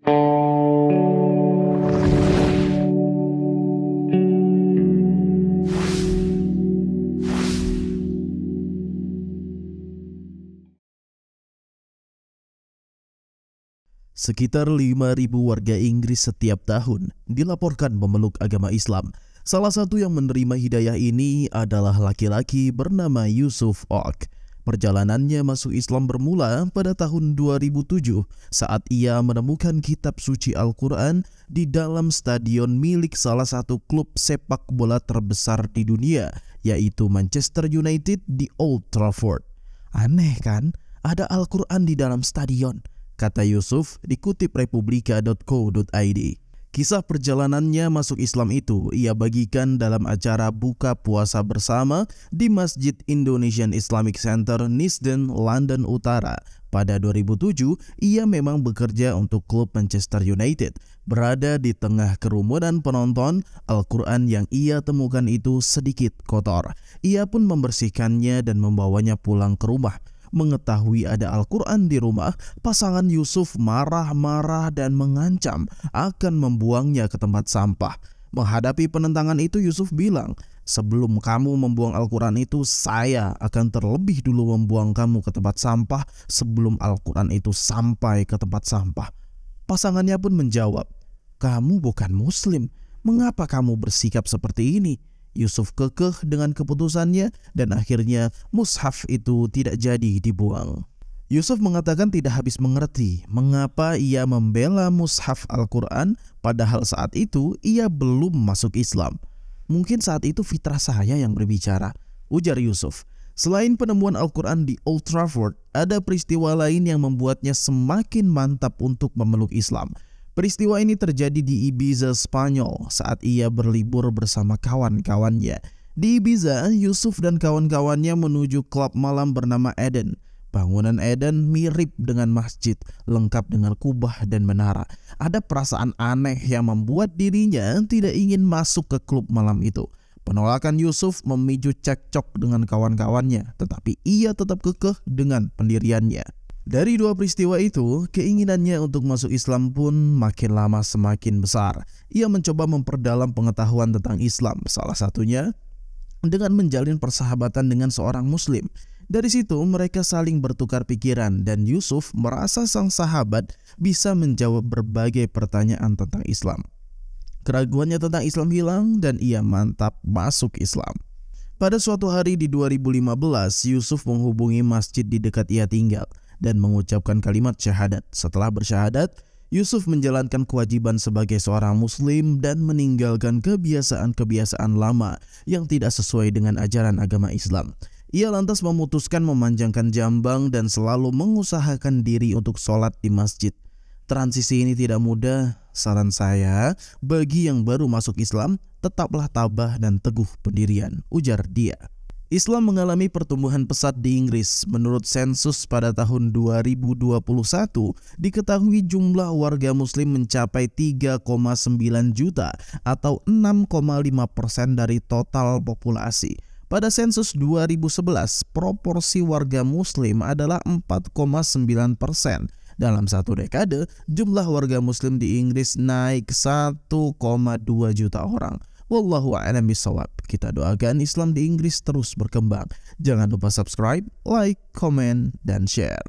Sekitar 5.000 warga Inggris setiap tahun dilaporkan memeluk agama Islam. Salah satu yang menerima hidayah ini adalah laki-laki bernama Yusuf Ogg. Perjalanannya masuk Islam bermula pada tahun 2007 saat ia menemukan kitab suci Al-Quran di dalam stadion milik salah satu klub sepak bola terbesar di dunia, yaitu Manchester United di Old Trafford. Aneh kan? Ada Al-Quran di dalam stadion, kata Yusuf dikutip republika.co.id. Kisah perjalanannya masuk Islam itu ia bagikan dalam acara buka puasa bersama di Masjid Indonesian Islamic Center, Neasden, London Utara. Pada 2007, ia memang bekerja untuk klub Manchester United. Berada di tengah kerumunan penonton, Al-Quran yang ia temukan itu sedikit kotor. Ia pun membersihkannya dan membawanya pulang ke rumah. Mengetahui ada Al-Quran di rumah, pasangan Yusuf marah-marah dan mengancam akan membuangnya ke tempat sampah. Menghadapi penentangan itu, Yusuf bilang, "Sebelum kamu membuang Al-Quran itu, saya akan terlebih dulu membuang kamu ke tempat sampah sebelum Al-Quran itu sampai ke tempat sampah." Pasangannya pun menjawab, "Kamu bukan Muslim, mengapa kamu bersikap seperti ini?" Yusuf kekeh dengan keputusannya dan akhirnya mushaf itu tidak jadi dibuang. Yusuf mengatakan tidak habis mengerti mengapa ia membela mushaf Al-Quran padahal saat itu ia belum masuk Islam. "Mungkin saat itu fitrah saya yang berbicara," ujar Yusuf. Selain penemuan Al-Quran di Old Trafford, ada peristiwa lain yang membuatnya semakin mantap untuk memeluk Islam. Peristiwa ini terjadi di Ibiza, Spanyol saat ia berlibur bersama kawan-kawannya. Di Ibiza, Yusuf dan kawan-kawannya menuju klub malam bernama Eden. Bangunan Eden mirip dengan masjid, lengkap dengan kubah dan menara. Ada perasaan aneh yang membuat dirinya tidak ingin masuk ke klub malam itu. Penolakan Yusuf memicu cekcok dengan kawan-kawannya, tetapi ia tetap kekeh dengan pendiriannya. Dari dua peristiwa itu, keinginannya untuk masuk Islam pun makin lama semakin besar. Ia mencoba memperdalam pengetahuan tentang Islam, salah satunya dengan menjalin persahabatan dengan seorang Muslim. Dari situ mereka saling bertukar pikiran dan Yusuf merasa sang sahabat bisa menjawab berbagai pertanyaan tentang Islam. Keraguannya tentang Islam hilang dan ia mantap masuk Islam. Pada suatu hari di 2015, Yusuf menghubungi masjid di dekat ia tinggal dan mengucapkan kalimat syahadat. Setelah bersyahadat, Yusuf menjalankan kewajiban sebagai seorang Muslim dan meninggalkan kebiasaan-kebiasaan lama yang tidak sesuai dengan ajaran agama Islam. Ia lantas memutuskan memanjangkan jambang dan selalu mengusahakan diri untuk sholat di masjid. Transisi ini tidak mudah. Saran saya, bagi yang baru masuk Islam, tetaplah tabah dan teguh pendirian, ujar dia. Islam mengalami pertumbuhan pesat di Inggris. Menurut sensus pada tahun 2021, diketahui jumlah warga Muslim mencapai 3,9 juta atau 6,5% dari total populasi. Pada sensus 2011, proporsi warga Muslim adalah 4,9%. Dalam satu dekade, jumlah warga Muslim di Inggris naik 1,2 juta orang. Wallahu a'lam bishawab. Kita doakan Islam di Inggris terus berkembang. Jangan lupa subscribe, like, komen, dan share.